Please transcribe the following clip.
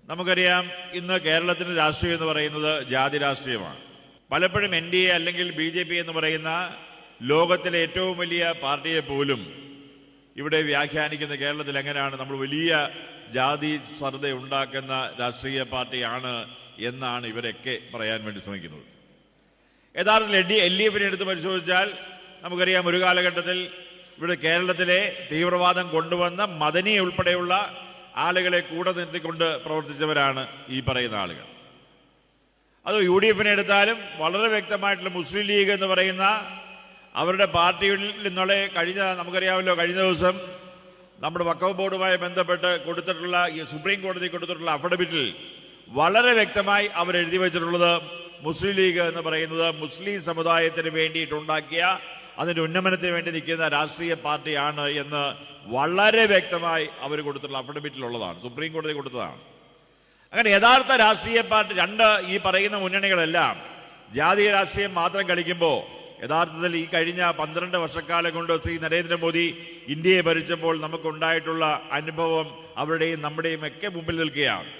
നമുക്കറിയാം, ഇന്ന് കേരളത്തിൻ്റെ രാഷ്ട്രീയം എന്ന് പറയുന്നത് ജാതി രാഷ്ട്രീയമാണ്. പലപ്പോഴും NDA അല്ലെങ്കിൽ BJP എന്ന് പറയുന്ന ലോകത്തിലെ ഏറ്റവും വലിയ പാർട്ടിയെ പോലും ഇവിടെ വ്യാഖ്യാനിക്കുന്ന കേരളത്തിൽ എങ്ങനെയാണ് നമ്മൾ വലിയ ജാതി സ്പർദ്ധ ഉണ്ടാക്കുന്ന രാഷ്ട്രീയ പാർട്ടിയാണ് എന്നാണ് ഇവരൊക്കെ പറയാൻ വേണ്ടി ശ്രമിക്കുന്നത്. യഥാർത്ഥത്തിൽ LDF എടുത്ത് പരിശോധിച്ചാൽ നമുക്കറിയാം, ഒരു കാലഘട്ടത്തിൽ ഇവിടെ കേരളത്തിലെ തീവ്രവാദം കൊണ്ടുവന്ന മദനി ഉൾപ്പെടെയുള്ള ആളുകളെ കൂടെ നിർത്തിക്കൊണ്ട് പ്രവർത്തിച്ചവരാണ് ഈ പറയുന്ന ആളുകൾ. അത് UDF എടുത്താലും വളരെ വ്യക്തമായിട്ടുള്ള മുസ്ലിം ലീഗ് എന്ന് പറയുന്ന അവരുടെ പാർട്ടിയിൽ നിന്നുള്ള നമുക്കറിയാമല്ലോ, കഴിഞ്ഞ ദിവസം നമ്മുടെ വഖഫ് ബോർഡുമായി ബന്ധപ്പെട്ട് കൊടുത്തിട്ടുള്ള സുപ്രീം കോടതി കൊടുത്തിട്ടുള്ള അഫിഡവിറ്റിൽ വളരെ വ്യക്തമായി അവരെഴുതി വെച്ചിട്ടുള്ളത് മുസ്ലിം ലീഗ് എന്ന് പറയുന്നത് മുസ്ലിം സമുദായത്തിന് വേണ്ടിയിട്ടുണ്ടാക്കിയ അതിൻ്റെ ഉന്നമനത്തിന് വേണ്ടി നിൽക്കുന്ന രാഷ്ട്രീയ പാർട്ടിയാണ് എന്ന് വളരെ വ്യക്തമായി അവർ കൊടുത്തിട്ടുള്ള അഫിഡവിറ്റിലുള്ളതാണ്, സുപ്രീം കോടതി കൊടുത്തതാണ്. അങ്ങനെ യഥാർത്ഥ രാഷ്ട്രീയ പാർട്ടി ഈ പറയുന്ന മുന്നണികളെല്ലാം ജാതീയ രാഷ്ട്രീയം മാത്രം കളിക്കുമ്പോൾ യഥാർത്ഥത്തിൽ ഈ കഴിഞ്ഞ 12 വർഷക്കാലം കൊണ്ട് ശ്രീ നരേന്ദ്രമോദി ഇന്ത്യയെ ഭരിച്ചപ്പോൾ നമുക്കുണ്ടായിട്ടുള്ള അനുഭവം അവരുടെയും നമ്മുടെയും ഒക്കെ മുമ്പിൽ നിൽക്കുകയാണ്.